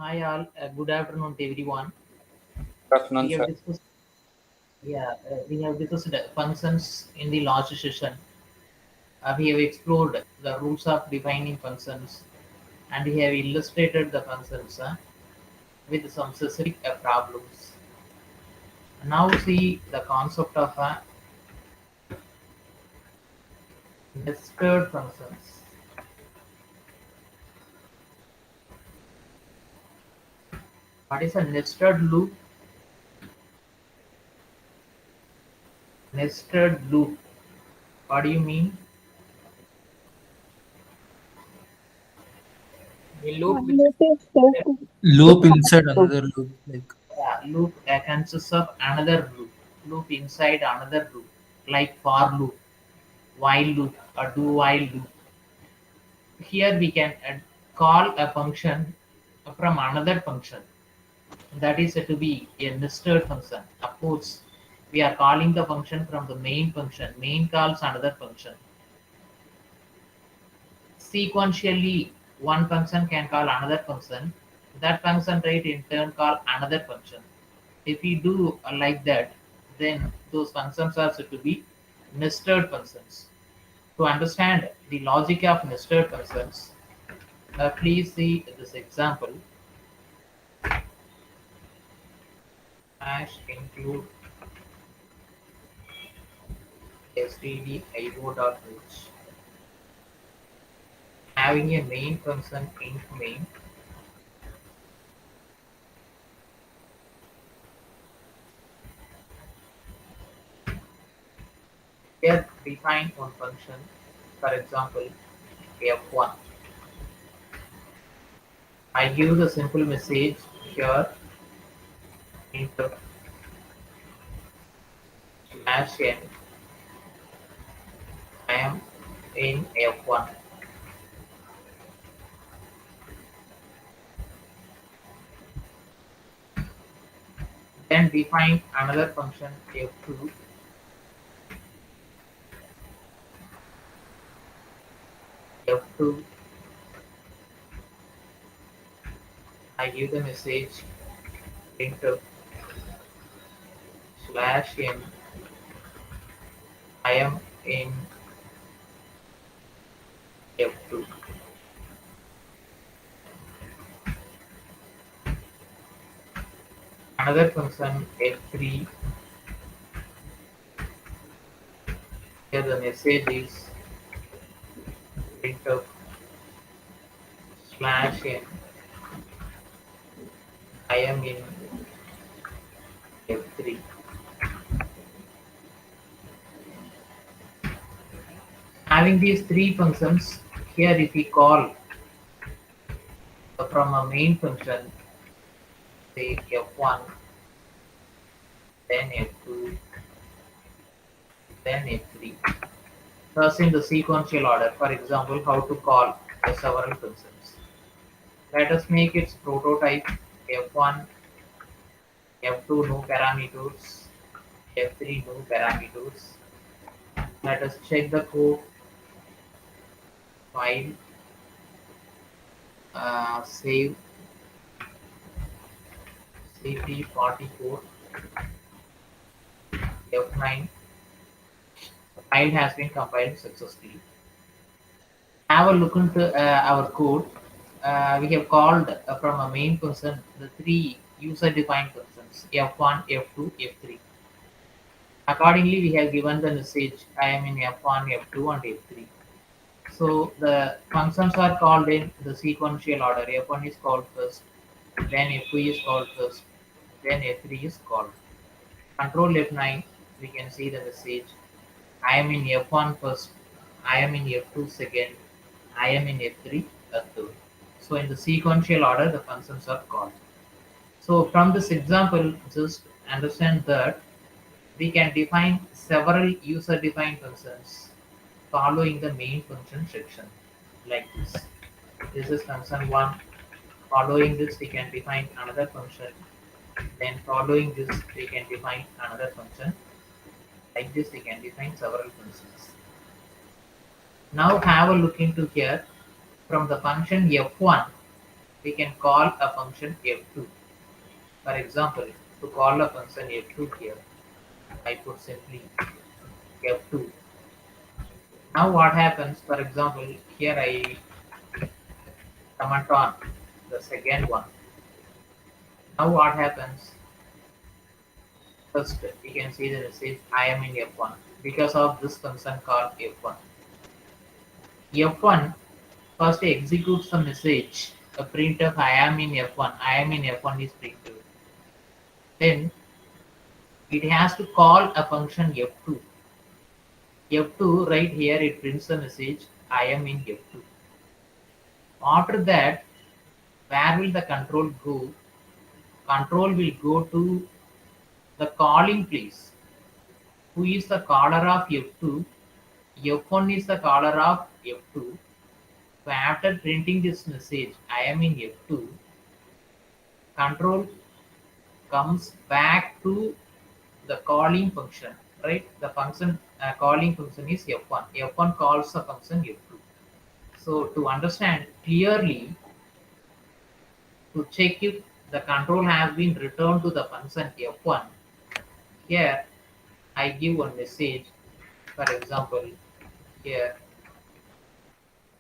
Hi all, good afternoon to everyone. Good afternoon, We have sir. discussed, we have discussed functions in the last session. We have explored the rules of defining functions, and we have illustrated the functions with some specific problems. Now see the concept of nested functions. What is a nested loop? Nested loop. What do you mean? A loop which Loop is just Loop inside another loop, like loop consists of another loop, loop inside another loop, like for loop, while loop, or do while loop. Here we can call a function from another function. That is to be a nested function. Of course, we are calling the function from the main function. Main calls another function. Sequentially, one function can call another function. That function right in turn call another function. If we do like that, then those functions are said to be nested functions. To understand the logic of nested functions, please see this example. Hash include stdio.h. Having a main function int main, here define one function, for example f1. I give the simple message here int slash n. I am in f1. Then define another function f2. F2, I give the message printf slash n. I am in f2. Another function f3. Here the message is printf slash n. I am in f3. Having these three functions, here if we call from a main function, say f1, then f2, then f3. Thus in the sequential order, for example, how to call the several functions. Let us make its prototype f1, f2 no parameters, f3 no parameters. Let us check the code file, save CP44 F9. The file has been compiled successfully. Have a look into our code. We have called from a main function the three user-defined functions f1, f2, f3. Accordingly, we have given the message I am in f1, f2, and f3. So the functions are called in the sequential order. F1 is called first, then f2 is called first, then f3 is called. Control F9, we can see the message. I am in F1 first, I am in F2 second, I am in F3 third. So in the sequential order, the functions are called. So from this example, just understand that we can define several user-defined functions following the main function section like this. This is function 1. Following this, we can define another function. Then following this, we can define another function. Like this, we can define several functions. Now have a look into here from the function f1. we can call a function f2. For example, to call a function f2 here, I put simply f2. Now what happens, for example, here I comment on the second one. Now what happens, first we can see the message I am in f1 because of this function called f1. F1 first executes the message, a printf I am in f1. I am in f1 is printed. Then it has to call a function f2. F2 right here it prints the message I am in f2. After that, where will the control go? Control will go to the calling place. Who is the caller of f2? F1 is the caller of f2. So after printing this message I am in f2, control comes back to the calling function, right? The function calling function is f1. F1 calls the function f2. So to understand clearly, to check if the control has been returned to the function f1, here I give one message. For example, here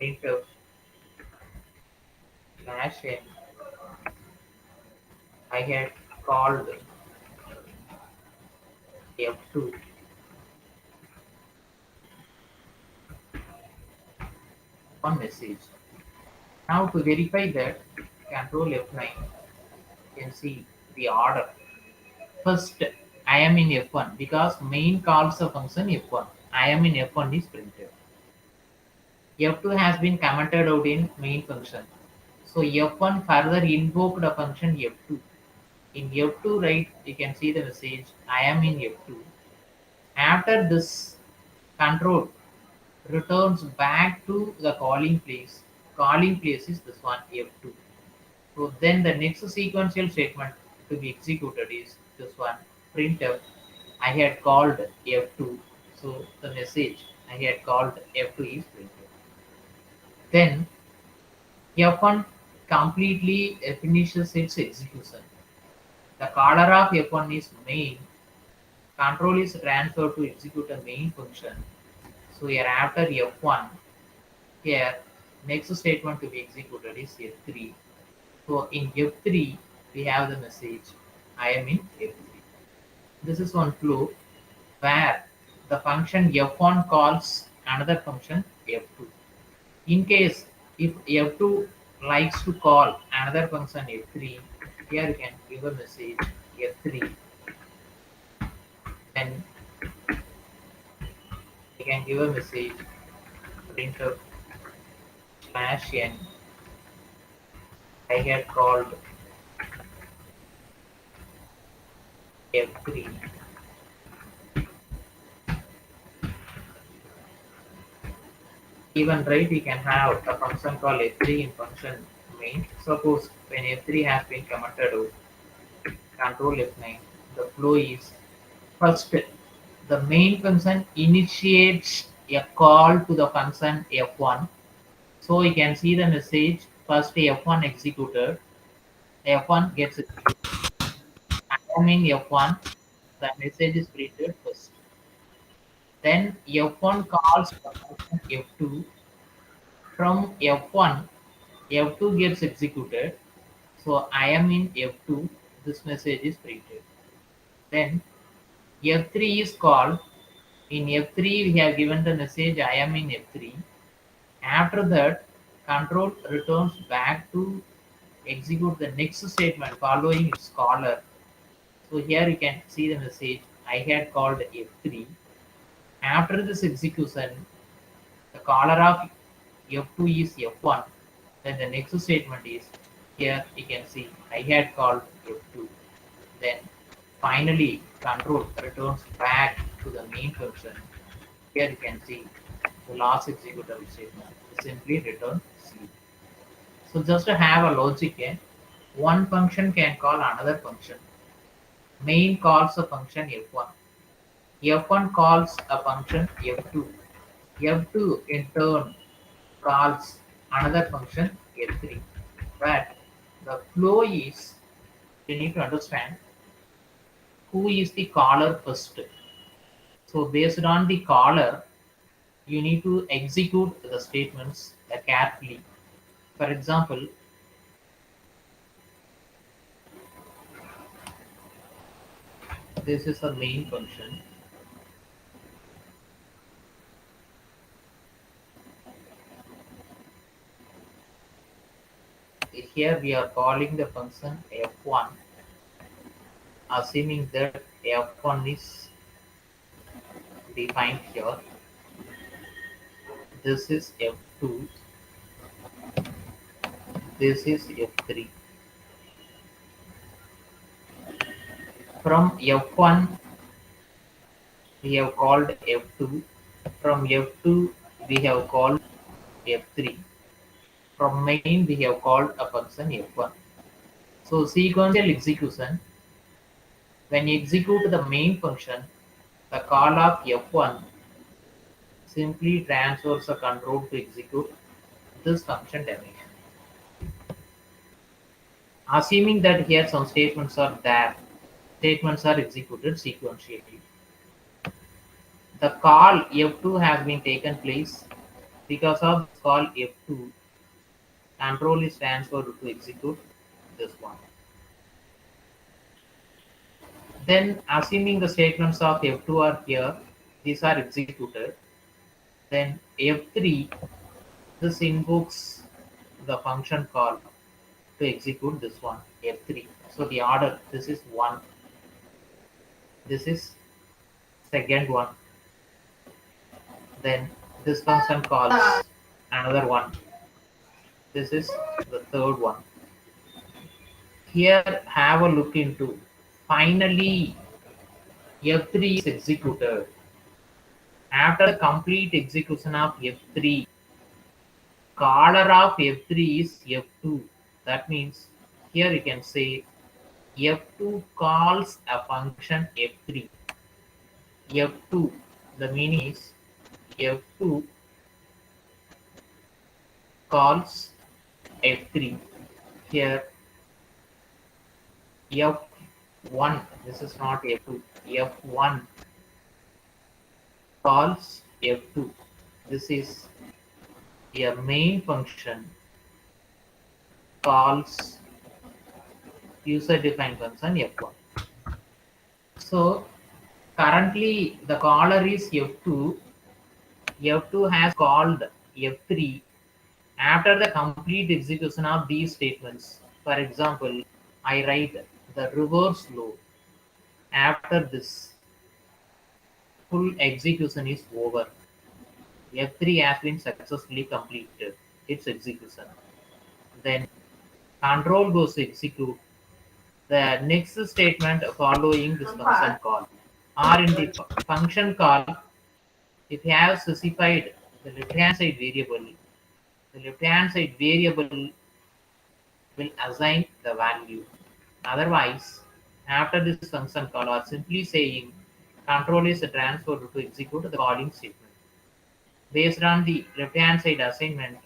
printf slash n I had called f2. One message. Now to verify that, control F9, you can see the order. First, I am in F1 because main calls the function F1. I am in F1 is printed. F2 has been commented out in main function. So F1 further invoked a function F2. In F2, right, you can see the message I am in F2. After this, control returns back to the calling place. Calling place is this one F2. So then the next sequential statement to be executed is this one printf I had called f2. So the message I had called f2 is printed. Then f1 completely finishes its execution. The caller of f1 is main. Control is transferred to execute a main function. So here after f1, here next statement to be executed is f3. So in F3, we have the message I am in F3. This is one flow where the function F1 calls another function F2. In case if F2 likes to call another function F3, here you can give a message F3, and you can give a message printf slash n I had called F3. Even right, we can have a function called f3 in function main. Suppose when f3 has been commented out, control f9, the flow is first the main function initiates a call to the function f1. So you can see the message first f1 executed, f1 gets executed. I am in f1, the message is printed first. Then f1 calls the function f2. From f1, f2 gets executed. So I am in f2, this message is printed. Then f3 is called. In f3 we have given the message I am in f3. After that, control returns back to execute the next statement following its caller. So here you can see the message I had called f3. After this execution, the caller of f2 is f1. Then the next statement is, here you can see I had called f2. Then finally control returns back to the main function. Here you can see the last executable statement is simply return C. So just to have a logic, one function can call another function. Main calls a function f1. F1 calls a function f2. F2 in turn calls another function f3. But The flow is, you need to understand who is the caller first. So based on the caller, you need to execute the statements carefully. For example, this is a main function. Here we are calling the function f1, assuming that f1 is defined here. This is f2, this is f3. From f1 we have called f2, from f2 we have called f3, from main we have called a function f1. So sequential execution, when you execute the main function, the call of f1 simply transfers the control to execute this function definition. Assuming that here some statements are there, statements are executed sequentially. The call f2 has been taken place. Because of this call f2, control is transferred to execute this one. Then assuming the statements of f2 are here, these are executed. Then f3, this invokes the function call to execute this one, f3. So the order, this is 1, this is second one. Then this function calls another one. This is the third one. Here have a look into, finally f3 is executed. After the complete execution of f3, caller of f3 is f2. That means here you can say f2 calls a function f3. f2, the meaning is f2 calls f3. Here f1, this is not f2, f1 calls f2. This is a main function calls user defined function f1. So currently the caller is f2. f2 has called f3 after the complete execution of these statements. For example, I write the reverse loop. After this, full execution is over. f3 has been successfully completed its execution. Then control goes to execute the next statement following this function call. Or in the function call, if you have specified the left-hand side variable, the left-hand side variable will assign the value. Otherwise, after this function call or simply saying control is transferred to execute the calling statement. Based on the left-hand side assignment,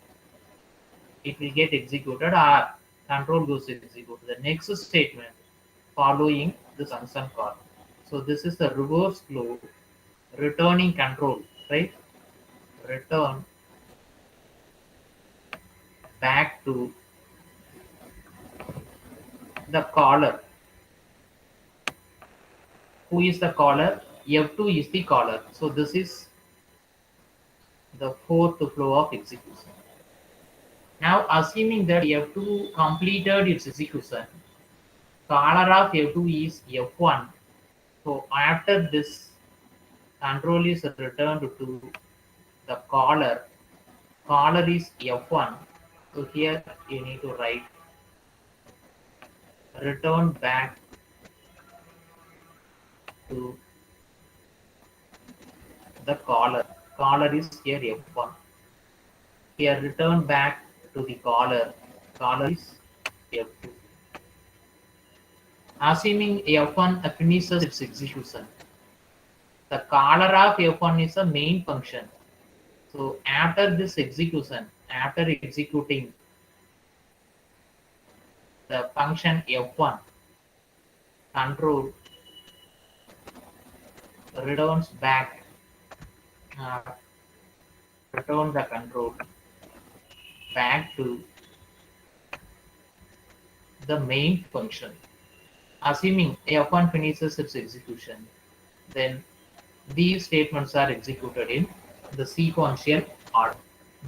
it will get executed or control goes to execute the next statement following this function call. So this is the reverse flow returning control, right? Return back to the caller. Who is the caller? F2 is the caller. So this is the fourth flow of execution. Now assuming that F2 completed its execution, caller of F2 is F1. So after this, control is returned to the caller. Caller is F1. So here you need to write return back to the caller. Caller is here F1. Here return back to the caller. Caller is F2. Assuming F1 finishes its execution, the caller of F1 is a main function. So after this execution, after executing the function f1 control returns back, uh, return the control back to the main function. Assuming f1 finishes its execution, then these statements are executed in the sequential order.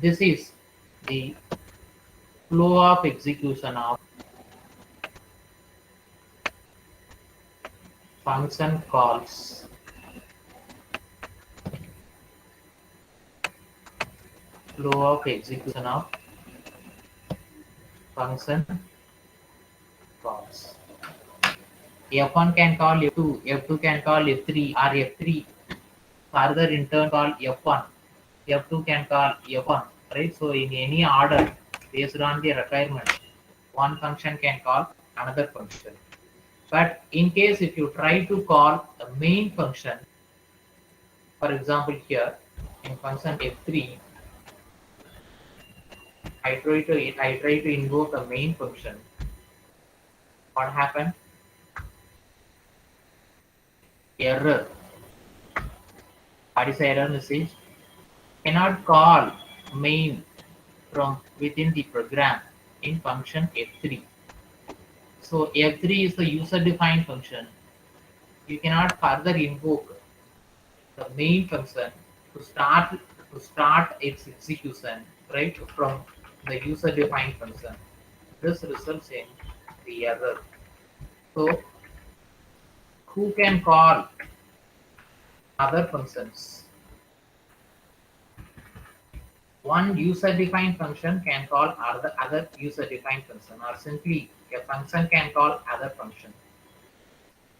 This is the flow of execution of function calls. Flow of execution of function calls. F1 can call F2, F2 can call F3, or F3 further in turn call F1. F2 can call F1, right? So in any order based on the requirement, one function can call another function. But in case if you try to call the main function, for example here in function F3, I try to invoke a main function. What happened? Error. What is the error message? Cannot call main from within the program in function F3. So F3 is the user-defined function. You cannot further invoke the main function to start its execution right from the user-defined function. This results in the error. So who can call other functions? One user-defined function can call other user-defined function, or simply a function can call other function.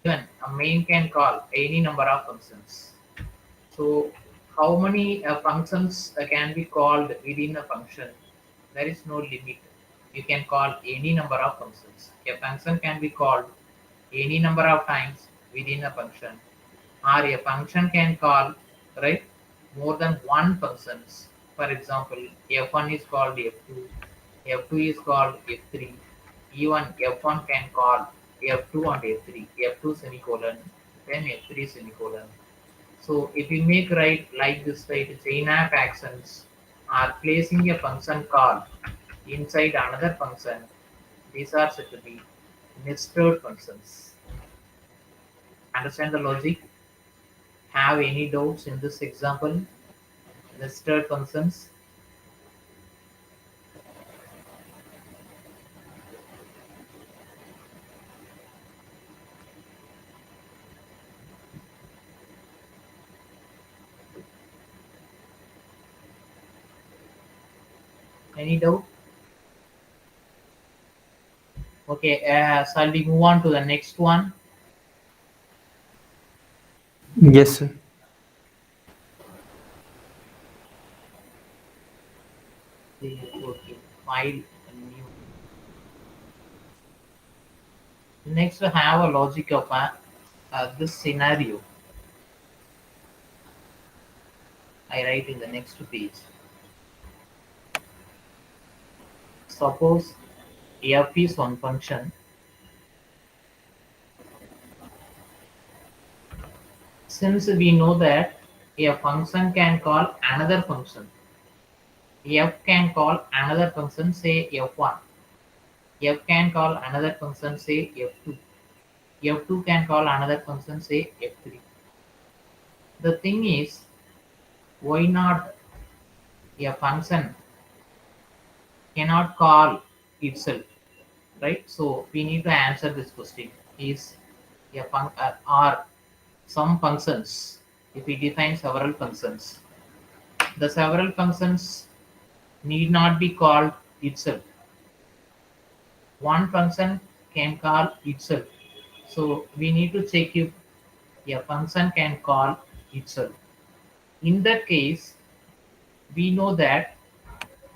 Even a main can call any number of functions. So how many functions can be called within a function? There is no limit. You can call any number of functions. A function can be called any number of times within a function, or a function can call right more than one functions. For example, f1 is called f2, f2 is called f3. Even f1 can call f2 and f3, f2 semicolon, then f3 semicolon. So if you make right like this, right, chain of actions are placing a function call inside another function. These are said to be nested functions. Understand the logic? Have any doubts in this example? Nested functions. Any doubt? Okay, shall we move on to the next one? Yes, sir. Okay, file new. Next, we have a logic of this scenario. I write in the next page. Suppose f is one function. Since we know that a function can call another function, f can call another function, say f1. F can call another function, say f2. F2 can call another function, say f3. The thing is, why not a function cannot call itself, right? So we need to answer this question. Is are some functions, if we define several functions, the several functions need not be called itself. One function can call itself. So we need to check if a function can call itself. In that case, we know that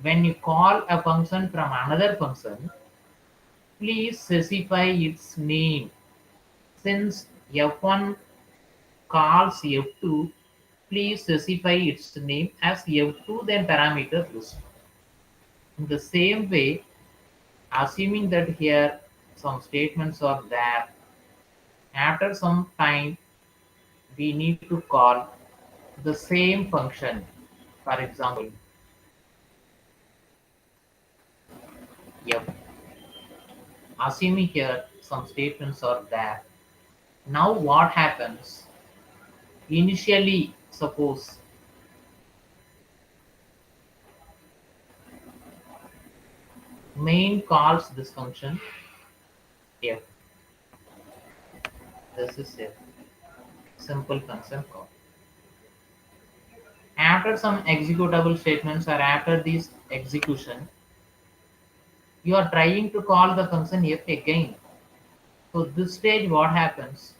when you call a function from another function, please specify its name. Since f1 calls f2, please specify its name as f2 then parameter list. In the same way, assuming that here some statements are there. After some time, we need to call the same function. For example, yep, assuming here some statements are there. Now what happens? Initially, suppose main calls this function f. This is a simple function call. After some executable statements or after this execution, you are trying to call the function f again. So this stage what happens?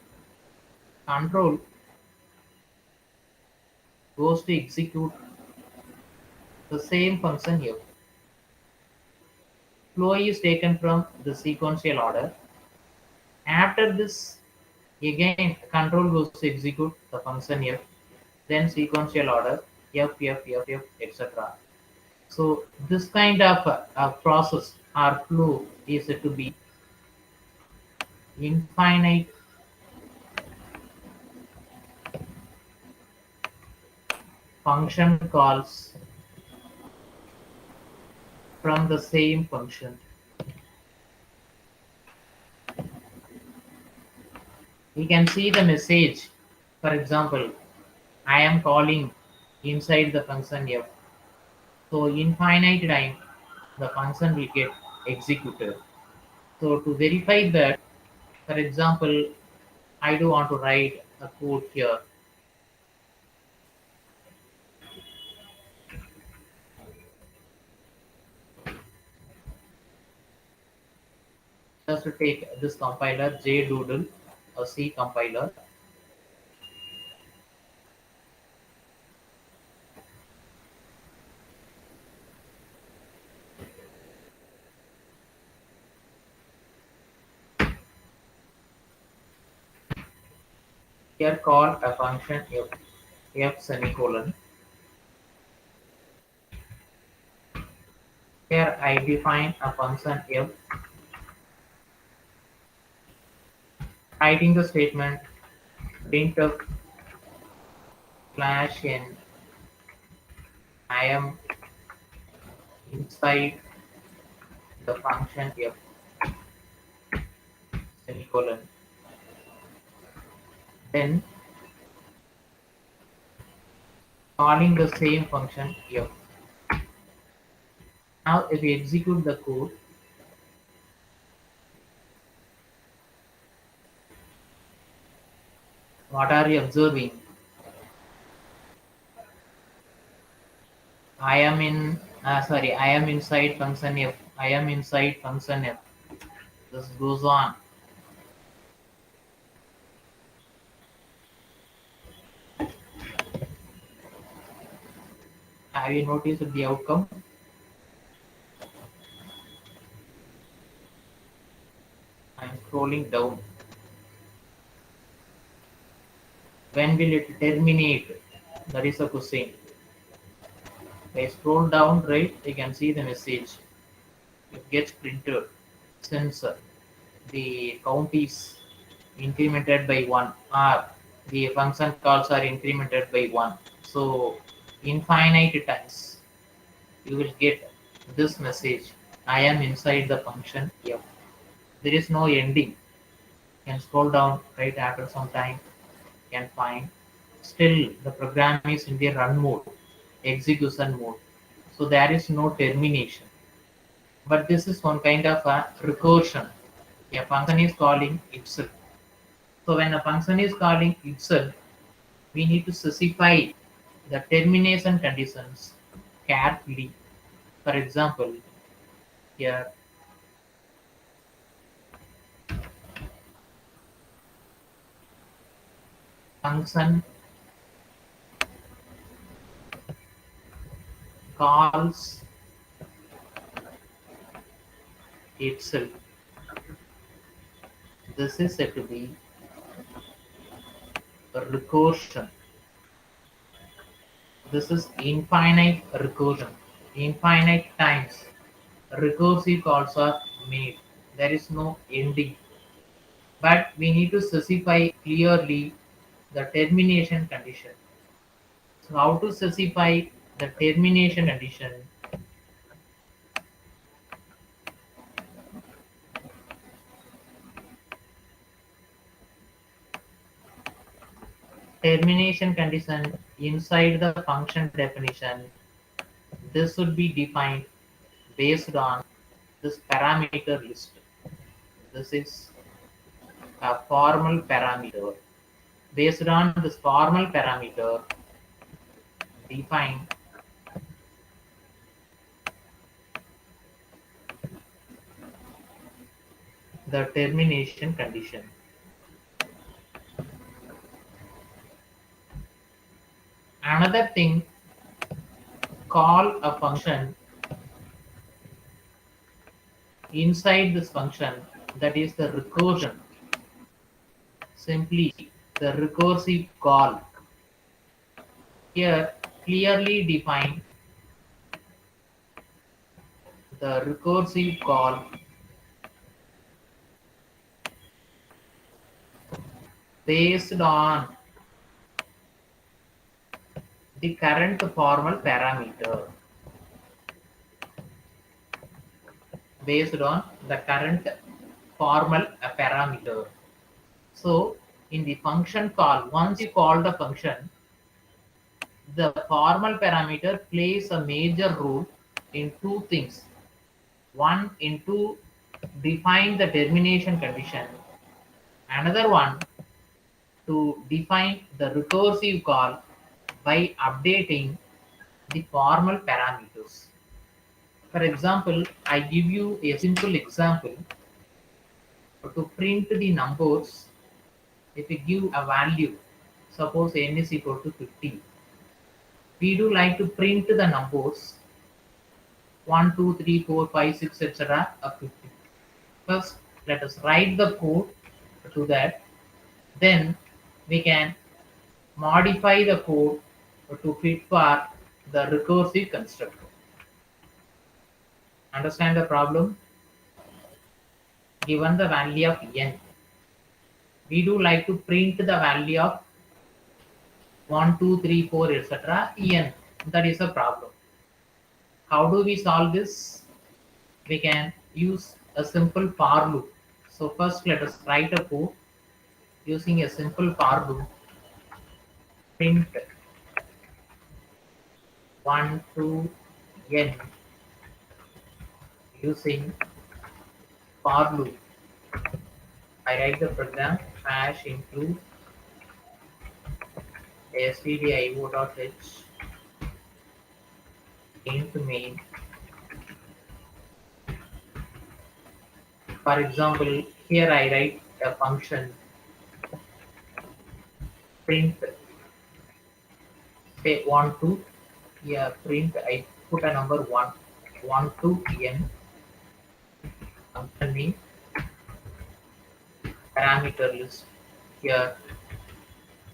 Control goes to execute the same function f. Flow is taken from the sequential order. After this, again control goes to execute the function f, then sequential order f, etc. So this kind of process or flow is to be infinite function calls from the same function. We can see the message. For example, I am calling inside the function f. So infinite time the function will get executed. So to verify that, for example, I do want to write a code here. Just to take this compiler, JDoodle, a C compiler. Here call a function f semicolon. Here I define a function f, writing the statement printf slash n. I am inside the function f semicolon. Then calling the same function f. Now if we execute the code, what are you observing? I am inside function f. I am inside function f. This goes on. Have you noticed the outcome? I am scrolling down. When will it terminate? That is the question. I scroll down right, you can see the message. It gets printed since the count is incremented by 1 or the function calls are incremented by 1. So infinite times you will get this message. I am inside the function f. There is no ending. You can scroll down right after some time, you can find still the program is in the run mode, execution mode. So there is no termination. But this is one kind of a recursion. A function is calling itself. So when a function is calling itself, we need to specify the termination conditions carefully. For example, here function calls itself. This is said to be a recursion. This is infinite recursion. Infinite times recursive calls are made. There is no ending. But we need to specify clearly the termination condition. So how to specify the termination condition? Termination condition inside the function definition. This should be defined based on this parameter list. This is a formal parameter. Based on this formal parameter, define the termination condition. Another thing, call a function inside this function, that is the recursion. Simply the recursive call. Here clearly define the recursive call based on the current formal parameter. Based on the current formal parameter. So in the function call, once you call the function, the formal parameter plays a major role in two things. One, into define the termination condition. Another one, to define the recursive call by updating the formal parameters. For example, I give you a simple example. To print the numbers, if we give a value, suppose n is equal to 50, we do like to print the numbers 1, 2, 3, 4, 5, 6, etc. up to 50. First, let us write the code to that. Then we can modify the code to fit for the recursive constructor. Understand the problem? Given the value of n, we do like to print the value of 1, 2, 3, 4, etc. en. That is a problem. How do we solve this? We can use a simple for loop. So first let us write a code using a simple for loop. Print 1 to n using for loop. I write the program hash include stdio.h into main. For example, here I write a function print say 1 to, yeah, print, I put a number 1 to n, function name, parameter list. Here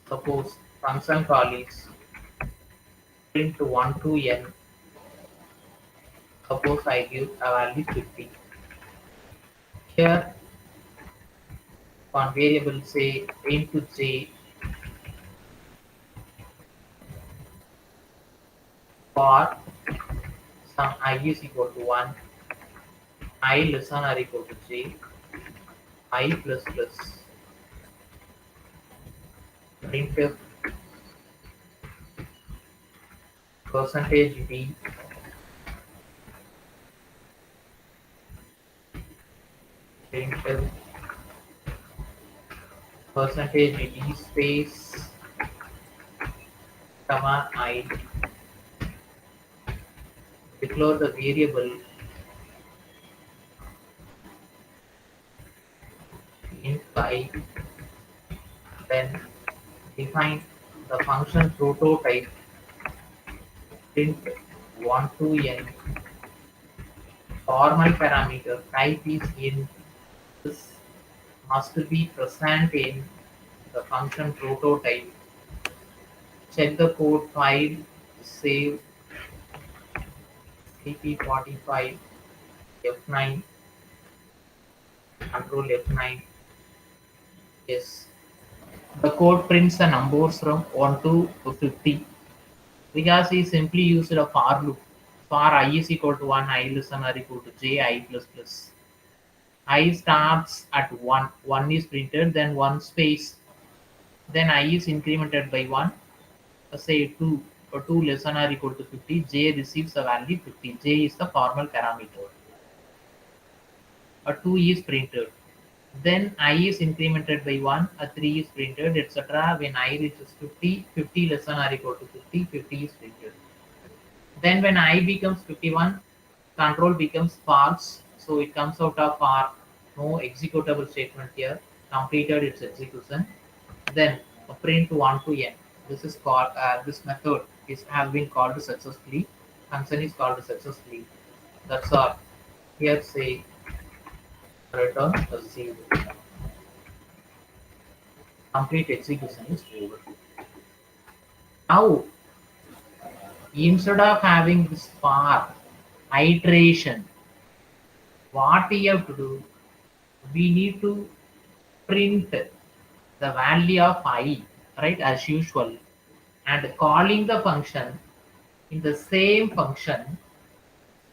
suppose function call is print 1 to n. Suppose I give a value 50. Here one variable say into j for some I is equal to 1, I less than or equal to j, I plus plus, printf percentage d, printf percentage d space comma I, declare the variable int I, then define the function prototype print 1 to n, formal parameter type is int. This must be present in the function prototype. Check the code file, save cp45 f9, Control F9. Yes. The code prints the numbers from 1 to 50 because he simply used a for loop. For I is equal to 1, I less than or equal to j I plus plus. I starts at 1. 1 is printed, then 1 space. Then I is incremented by 1. Say 2 or 2 less than or equal to 50. J receives a value 50. J is the formal parameter. A 2 is printed. Then I is incremented by 1, a 3 is printed, etc. When I reaches 50, 50 less than or equal to 50, 50 is printed. Then when I becomes 51, control becomes false. So it comes out of our no executable statement here, completed its execution. Then print 1 to n. This is called, this method is has been called successfully. Function is called successfully. That's all. Here say return a 0. Complete execution is over. Now, instead of having this for iteration, what we have to do, we need to print the value of I, right, as usual, and calling the function in the same function,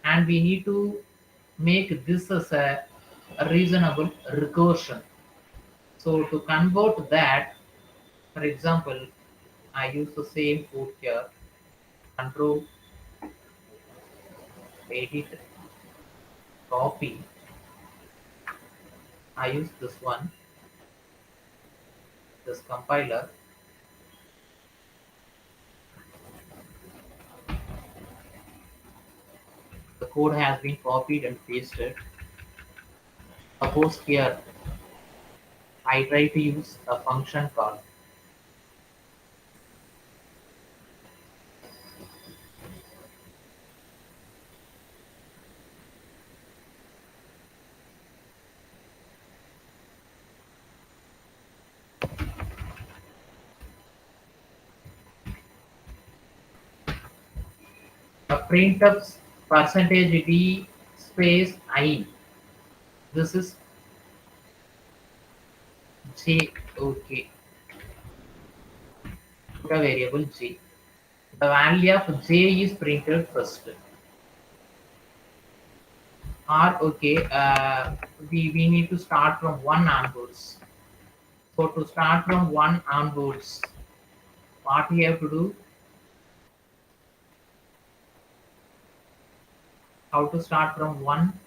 and we need to make this as a reasonable recursion. So to convert that, for example, I use the same code here, control edit copy. I use this one, this compiler. The code has been copied and pasted. Suppose here I try to use a function call. A printf percentage d space I. This is j. Okay. Put a variable j. The value of j is printed first. Or okay, we need to start from 1 onwards. So to start from 1 onwards, what we have to do? How to start from 1?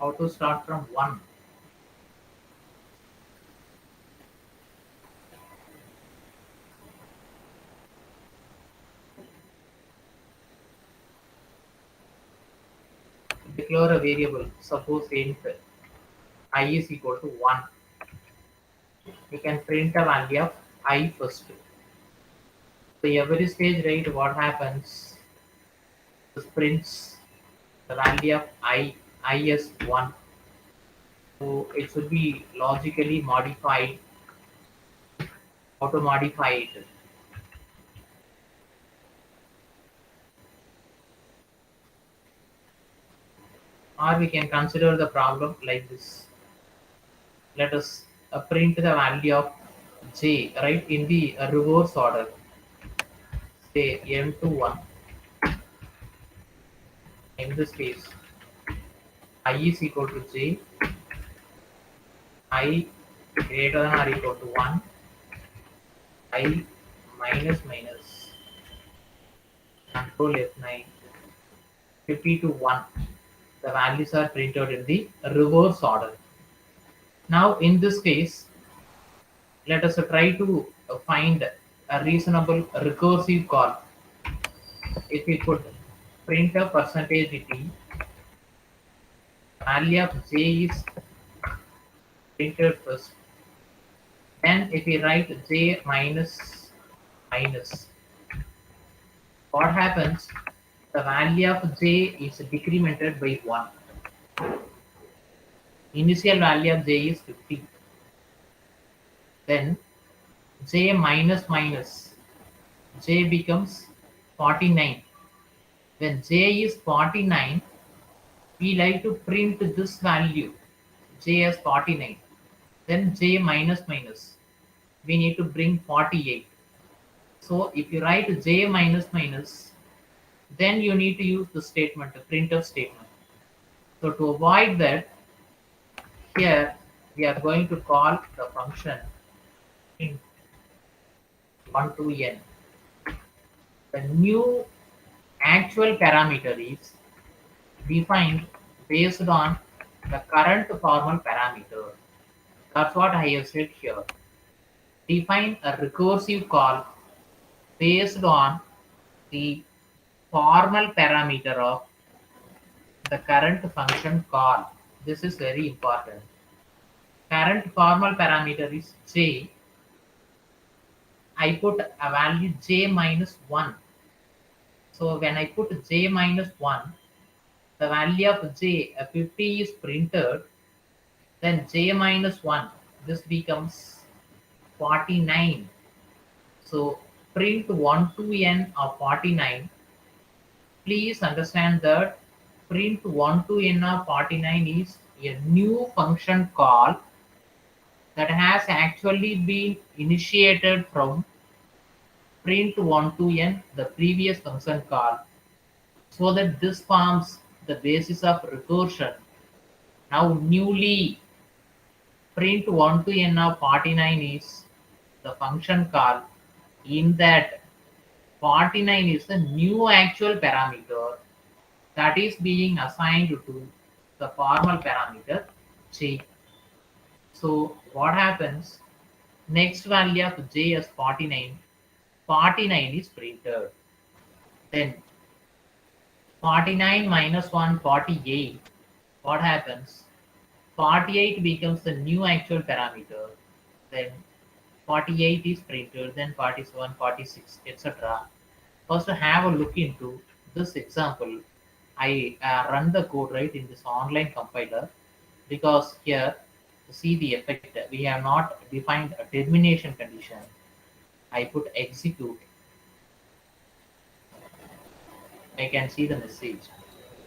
How to start from 1? Declare a variable. Suppose int I is equal to 1. We can print a value of I first. So every stage, right, what happens? This prints the value of I as 1. So it should be logically modified. How to modify it? Or we can consider the problem like this. Let us print the value of j, right, in the reverse order. Say n to 1. In this case, I is equal to j, I greater than or equal to 1, I minus minus, control F9, 50 to 1. The values are printed in the reverse order. Now in this case, let us try to find a reasonable recursive call. If we put print a percentage t, value of j is printed first. Then if we write j minus minus, what happens? The value of j is decremented by 1. Initial value of j is 50. Then j minus minus, j becomes 49. When j is 49, we like to print this value, j as 49. Then j minus minus, we need to bring 48. So if you write j minus minus, then you need to use the statement, the printf statement. So to avoid that, here we are going to call the function int 1 to n. The new actual parameter is defined based on the current formal parameter. That's what I have said here. Define a recursive call based on the formal parameter of the current function call. This is very important. Current formal parameter is j. I put a value j minus 1. So when I put j minus 1, the value of j 50 is printed, then j minus 1, this becomes 49. So print 1 to n of 49. Please understand that print 1 to n of 49 is a new function call that has actually been initiated from print 1 to n, the previous function call, so that this forms the basis of recursion. Now newly print 1 to n of 49 is the function call. In that 49 is the new actual parameter that is being assigned to the formal parameter j. So what happens? Next value of j is 49. 49 is printed. Then 49 minus 1, 48. What happens? 48 becomes the new actual parameter. Then 48 is printed. Then 47, 46, etc. First, have a look into this example. I run the code right in this online compiler, because here to see the effect, we have not defined a termination condition. I put execute. I can see the message.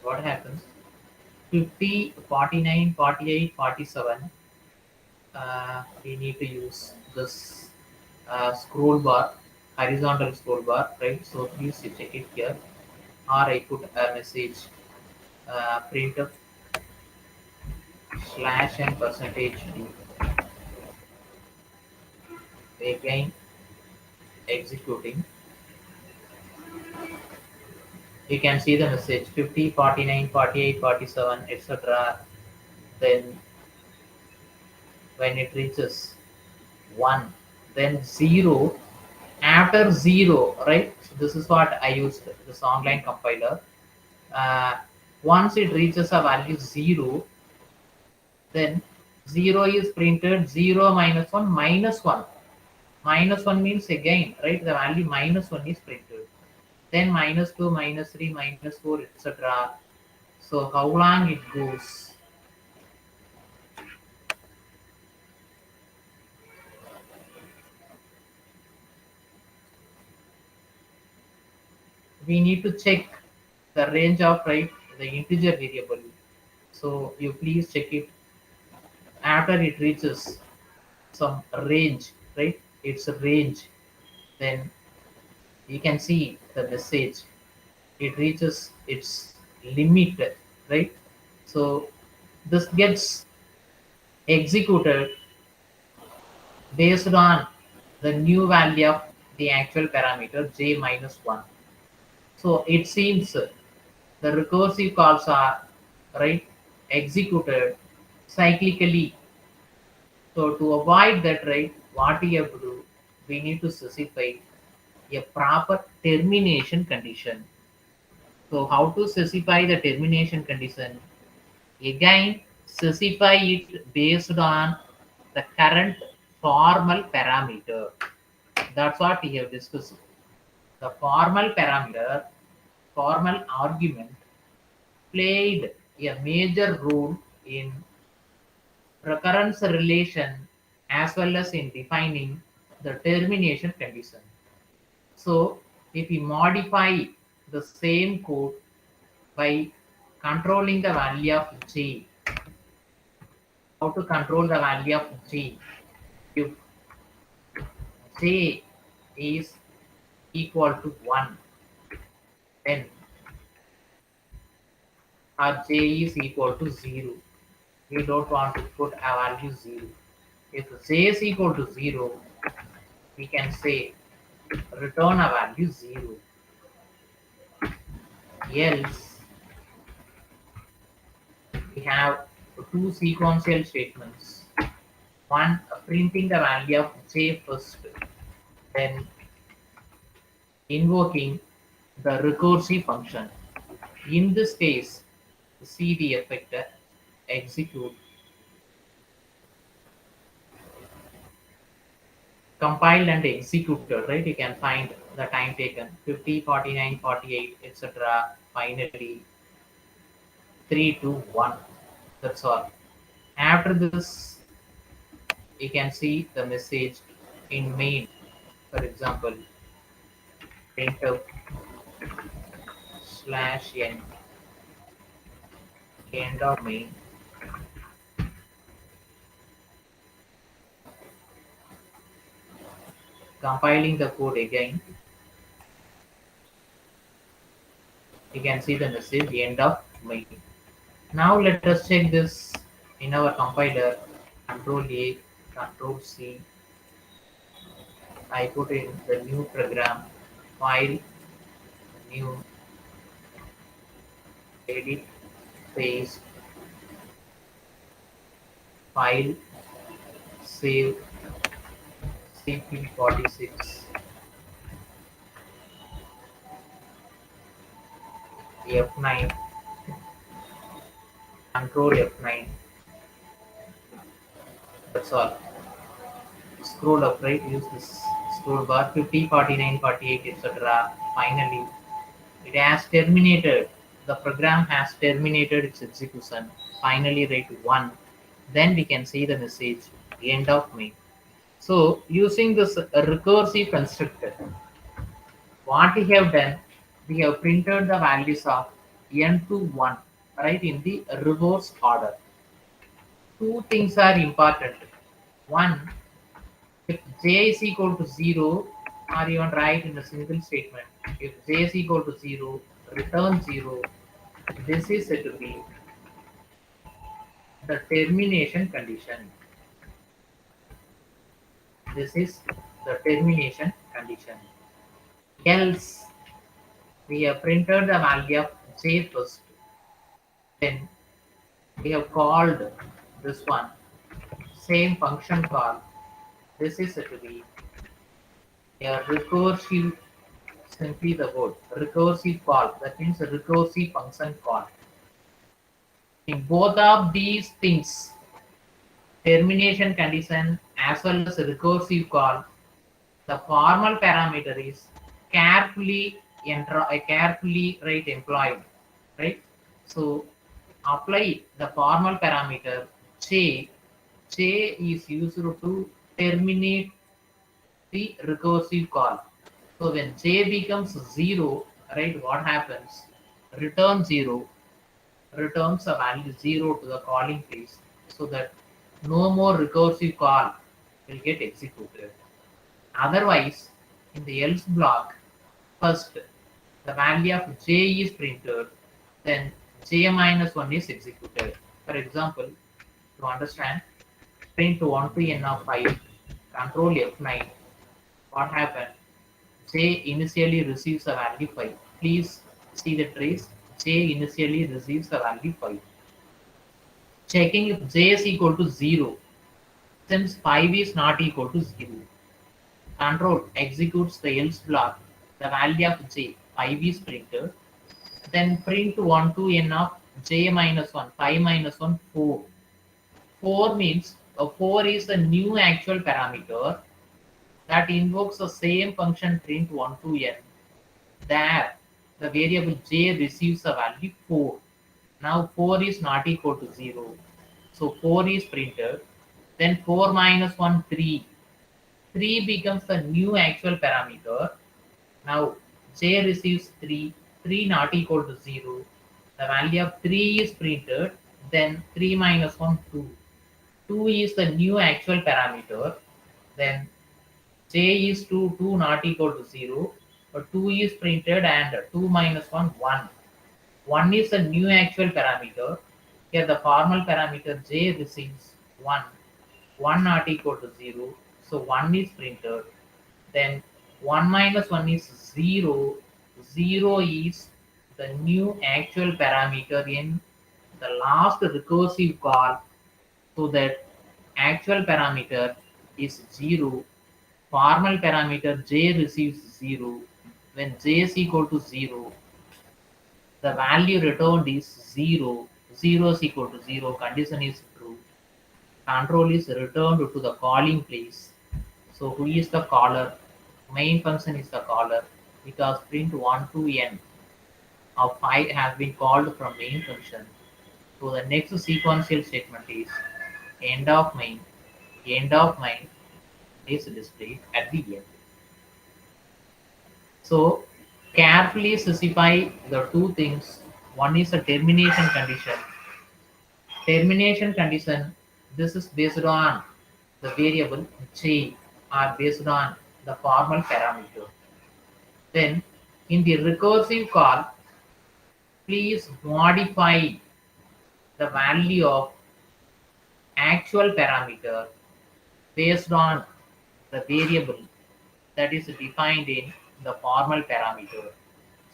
What happens? 50, 49, 48, 47. We need to use this scroll bar, horizontal scroll bar, right? So please you check it here. Or I put a message, printf slash and percentage d. Again executing. You can see the message 50, 49, 48, 47, etc. Then when it reaches 1, then 0. After 0, right? So this is what I used, this online compiler. Uh, Once it reaches a value 0, then 0 is printed, 0 minus 1 minus 1. Minus 1 means again, right? The value minus 1 is printed. Then minus 2, minus 3, minus 4, etc. So how long it goes? We need to check the range of, right, the integer variable. So you please check it after it reaches some range, right? It's a range. Then you can see the message. It reaches its limit, right? So this gets executed based on the new value of the actual parameter j minus 1. So it seems the recursive calls are, right, executed cyclically. So to avoid that, right, what we have to do, we need to specify a proper termination condition. So how to specify the termination condition? Again, specify it based on the current formal parameter. That's what we have discussed. The formal parameter, formal argument played a major role in recurrence relation as well as in defining the termination condition. So if we modify the same code by controlling the value of J, how to control the value of J? If J is equal to 1, then our J is equal to 0. We don't want to put a value 0. If J is equal to 0, we can say return a value 0. Else, we have two sequential statements. One, printing the value of J first, then invoking the recursive function. In this case, see the effect execute, compiled and executed, right? You can find the time taken 50, 49, 48, etc. Finally, 3, 2, 1. That's all. After this, you can see the message in main. For example, printf slash n end of main. Compiling the code again, you can see the message end of main. Now let us check this in our compiler. Control A, Control C. I put in the new program, file, new, edit, paste, file, save, CP46, F9, Control F9. That's all. Scroll up, right? Use this scroll bar 50, 49, 48, etc. Finally, it has terminated. The program has terminated its execution. Finally, write 1. Then we can see the message end of main. So, using this recursive constructor, what we have done, we have printed the values of n to 1, right, in the reverse order. Two things are important. One, if j is equal to 0, or even write in a single statement, if j is equal to 0, return 0. This is said to be the termination condition. This is the termination condition. Else, we have printed the value of j first. Then we have called this one, same function call. This is said to be a recursive, simply the word recursive call. That means a recursive function call. In both of these things, termination condition as well as recursive call, the formal parameter is carefully right employed, right? So apply the formal parameter j. J is used to terminate the recursive call. So when j becomes 0, right, what happens? Return 0, returns a value 0 to the calling phase, so that no more recursive call will get executed. Otherwise, in the else block, first the value of j is printed, then j minus 1 is executed. For example, to understand, print 1 to n of 5, control F9. What happened? J initially receives a value 5. Please see the trace. J initially receives a value 5. Checking if j is equal to 0. Since 5 is not equal to 0. Control executes the else block. The value of j, 5 is printed. Then print 1 to n of j minus 1. 5 minus 1, 4. 4 means 4 is a new actual parameter that invokes the same function print 1 to n. There, the variable j receives a value 4. Now 4 is not equal to 0. So 4 is printed. Then 4 minus 1, 3. 3 becomes the new actual parameter. Now j receives 3, 3 not equal to 0. The value of 3 is printed, then 3 minus 1, 2. 2 is the new actual parameter, then j is 2, 2 not equal to 0. But 2 is printed and 2 minus 1, 1. 1 is the new actual parameter. Here the formal parameter j receives 1. 1 not equal to 0. So 1 is printed. Then 1 minus 1 is 0. 0 is the new actual parameter in the last recursive call, so that actual parameter is 0. Formal parameter j receives 0. When j is equal to 0, the value returned is 0. 0 is equal to 0. Condition is true. Control is returned to the calling place. So who is the caller? Main function is the caller, because print 1 to n of 5 has been called from main function. So the next sequential statement is end of main. End of main is displayed at the end. So carefully specify the two things. One is a termination condition. Termination condition, this is based on the variable j, or based on the formal parameter. Then in the recursive call, please modify the value of actual parameter based on the variable that is defined in the formal parameter.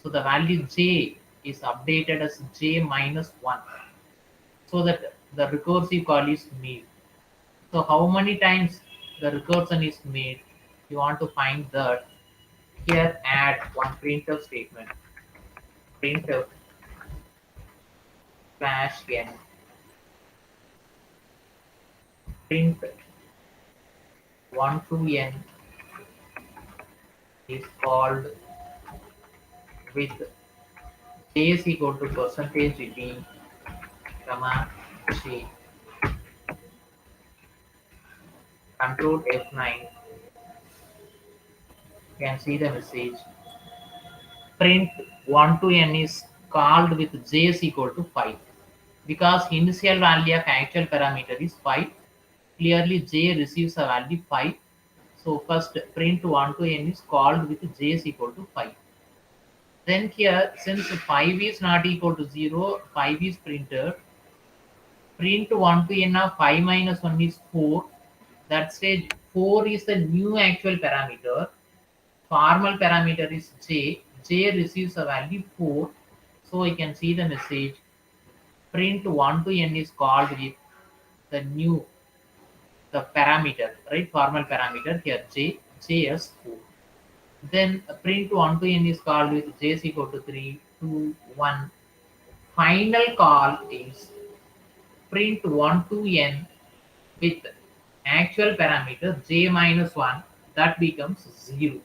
So the value j is updated as j minus 1, so that the recursive call is made. So how many times the recursion is made, you want to find that. Here add one printf statement. Printf slash n. Print 1 to n is called with j is equal to percentage d, comma j. Control F9. You can see the message. Print 1 to n is called with j is equal to 5. Because initial value of actual parameter is 5, clearly j receives a value 5. So first print 1 to n is called with j is equal to 5. Then here, since 5 is not equal to 0, 5 is printed. Print 1 to n of 5 minus 1 is 4. That stage 4 is the new actual parameter. Formal parameter is j. J receives a value 4. So I can see the message. Print 1 to n is called with the new, the parameter, right? Formal parameter here j as 4. Then print 1 to n is called with j is equal to 3, 2, 1. Final call is print 1 to n with actual parameter j minus 1, that becomes 0.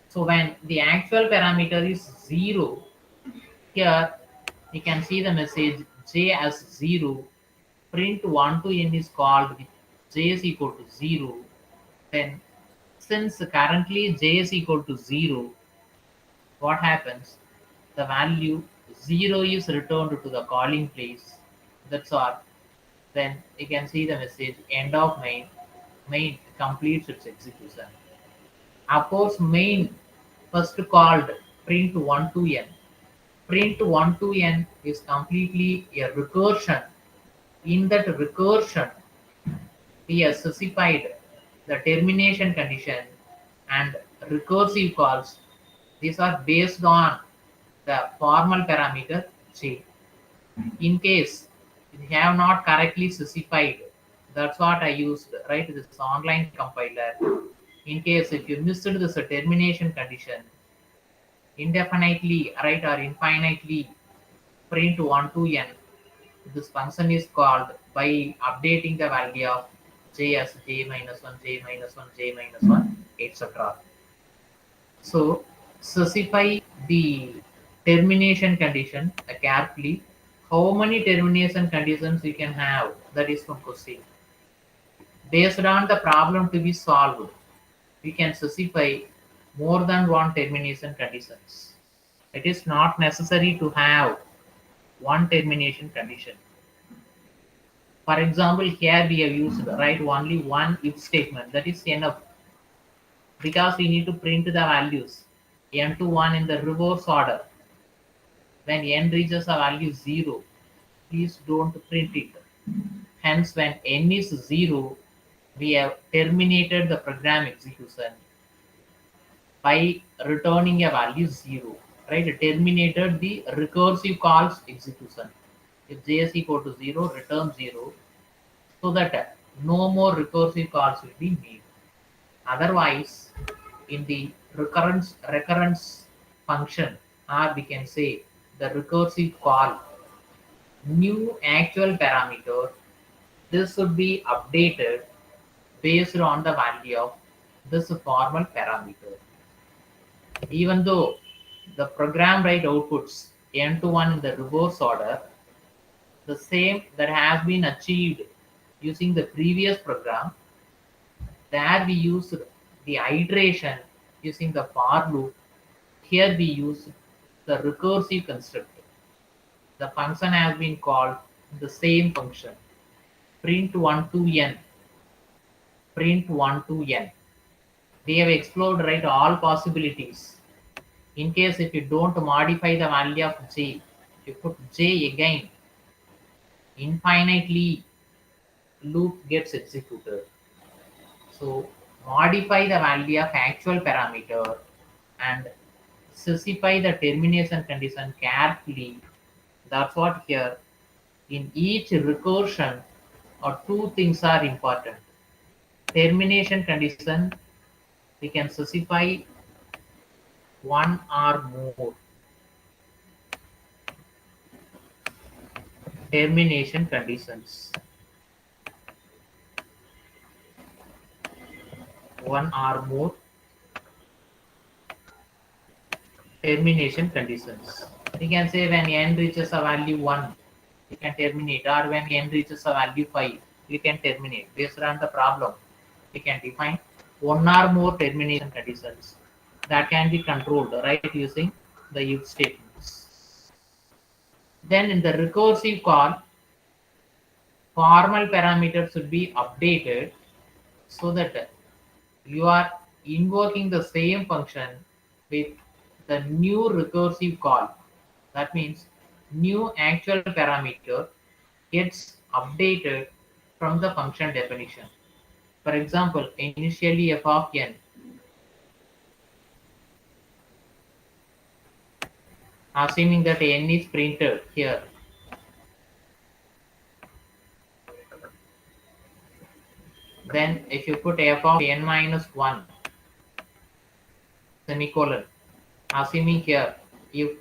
So when the actual parameter is 0, here you can see the message j as 0. Print 1 to n is called with j is equal to 0. Then since currently j is equal to 0, what happens? The value 0 is returned to the calling place. That's all. Then you can see the message end of main. Main completes its execution. Of course, main first called print 1 to n. Print 1 to n is completely a recursion. In that recursion, we have specified the termination condition and recursive calls. These are based on the formal parameter j. In case you have not correctly specified, that's what I used, right? This online compiler. In case if you missed this termination condition, indefinitely, right, or infinitely print 1 to n, this function is called by updating the value of j as j minus 1, j minus 1, j minus 1, etc. So specify the termination condition carefully. How many termination conditions you can have? That is one question. Based on the problem to be solved, we can specify more than one termination conditions. It is not necessary to have one termination condition. For example, here we have used write only one if statement, that is enough, because we need to print the values n to 1 in the reverse order. When n reaches a value 0, please don't print it. Hence, when n is 0, we have terminated the program execution by returning a value 0. Right? Terminated the recursive calls execution. If j is equal to 0, return 0, so that no more recursive calls will be made. Otherwise, in the recurrence function, or we can say the recursive call, new actual parameter, this should be updated based on the value of this formal parameter. Even though the program write outputs n to 1 in the reverse order, the same that has been achieved using the previous program, there we used the iteration using the for loop. Here we use the recursive constructor. The function has been called the same function. Print 1 to n. Print 1 to n. We have explored right all possibilities. In case if you don't modify the value of j, you put j again, infinitely loop gets executed. So modify the value of actual parameter and specify the termination condition carefully. That's what here in each recursion or two things are important. Termination condition, we can specify one or more. Termination conditions. One or more termination conditions. We can say when n reaches a value 1, you can terminate, or when n reaches a value 5, you can terminate. Based on the problem, we can define one or more termination conditions that can be controlled right using the if statements. Then in the recursive call, formal parameters should be updated so that you are invoking the same function with the new recursive call. That means new actual parameter gets updated from the function definition. For example, initially f of n, assuming that n is printed here, then if you put f of n minus 1 semicolon, assuming here if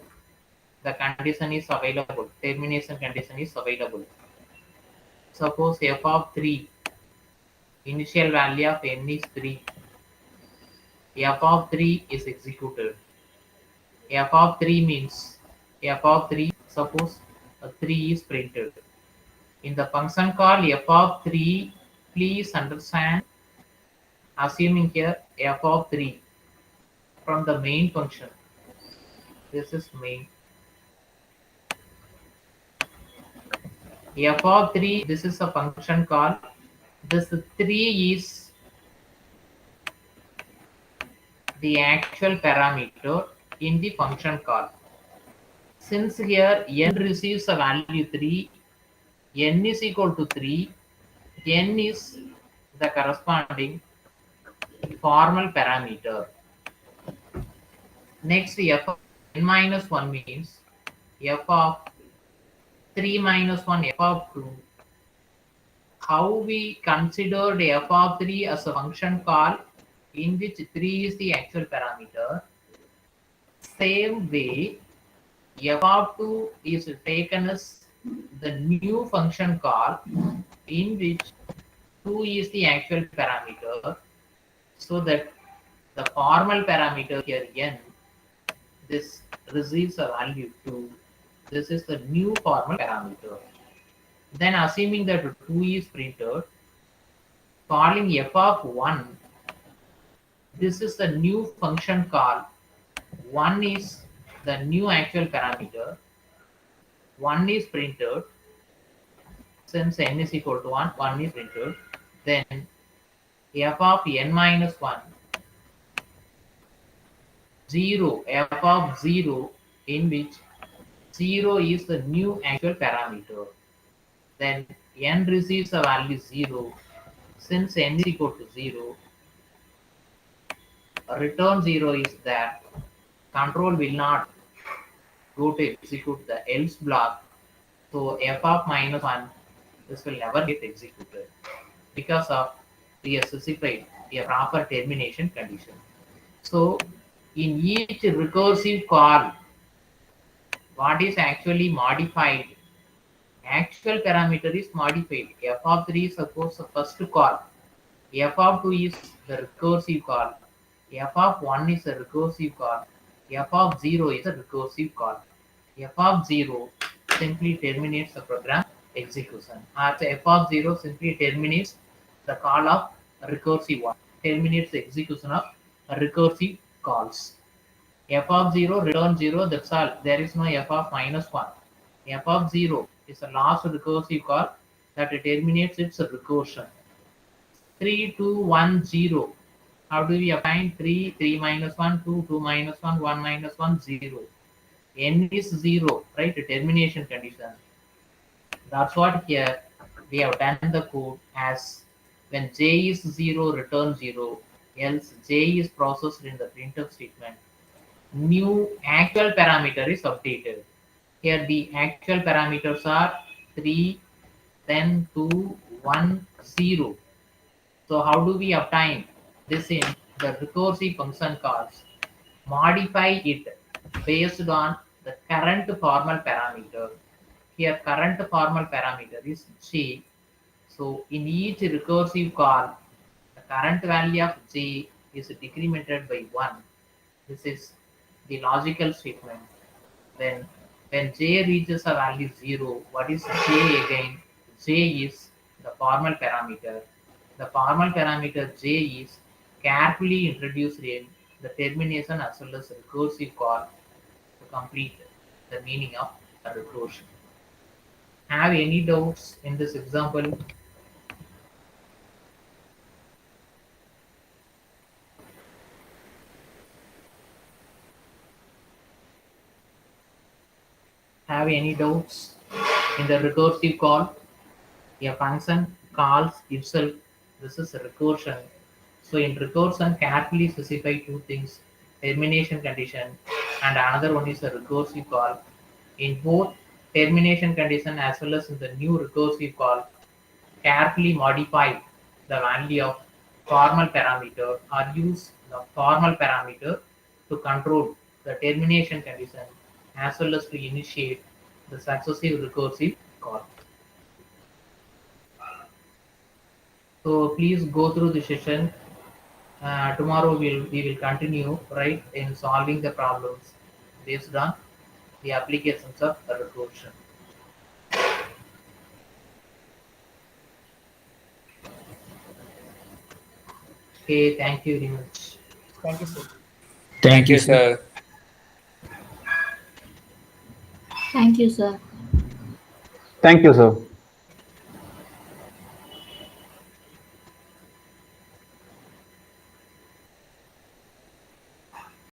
the condition is available, termination condition is available. Suppose f of 3, initial value of n is 3, f of 3 is executed. F of 3 means f of 3, suppose 3 is printed. In the function call f of 3, please understand, assuming here f of 3 from the main function. This is main. F of 3, this is a function call. This 3 is the actual parameter in the function call. Since here n receives a value 3, n is equal to 3, n is the corresponding formal parameter. Next, f of n minus 1 means f of 3 minus 1, f of 2. How we considered f of 3 as a function call in which 3 is the actual parameter. Same way, f of 2 is taken as the new function call in which 2 is the actual parameter, so that the formal parameter here n, this receives a value 2. This is the new formal parameter. Then assuming that 2 is printed, calling f of 1, this is the new function call. 1 is the new actual parameter. 1 is printed. Since n is equal to 1, 1 is printed. Then f of n minus 1, 0, f of 0, in which 0 is the new actual parameter. Then n receives a value 0. Since n is equal to 0, return 0 is there. Control will not go to execute the else block. So f of minus 1, this will never get executed because of we have specified a proper termination condition. So in each recursive call, what is actually modified? Actual parameter is modified. F of 3 is suppose the first call. F of 2 is the recursive call. F of 1 is a recursive call. F of 0 is a recursive call. F of 0 simply terminates the program execution. As f of 0 simply terminates the call of recursive one, terminates the execution of recursive calls. F of 0 return 0, that's all. There is no f of minus 1. F of 0 is the last recursive call that terminates its recursion. 3, 2, 1, 0. How do we obtain 3, 3 minus 1, 2, 2 minus 1, 1 minus 1, 0. N is 0, right? Termination condition. That's what here we have done the code as when j is 0, return 0, else j is processed in the printf statement. New actual parameter is updated. Here the actual parameters are 3, then 2, 1, 0. So how do we obtain this in the recursive function calls? Modify it based on the current formal parameter. Here current formal parameter is j. So in each recursive call, the current value of j is decremented by 1. This is the logical statement. Then when j reaches a value 0, what is j again? J is the formal parameter. The formal parameter j is carefully introduced in the termination as well as recursive call to complete the meaning of a recursion. Have any doubts in this example? Have any doubts in the recursive call? A function calls itself. This is a recursion. So in recursion, carefully specify two things: termination condition and another one is a recursive call. In both termination condition as well as in the new recursive call, carefully modify the value of formal parameter or use the formal parameter to control the termination condition as well as to initiate the successive recursive call. So please go through the session. Tomorrow we will continue right in solving the problems based on the applications of the recursion. Okay, thank you very much. Thank you, sir. Thank you, sir. sir. Thank you, sir. Thank you, sir.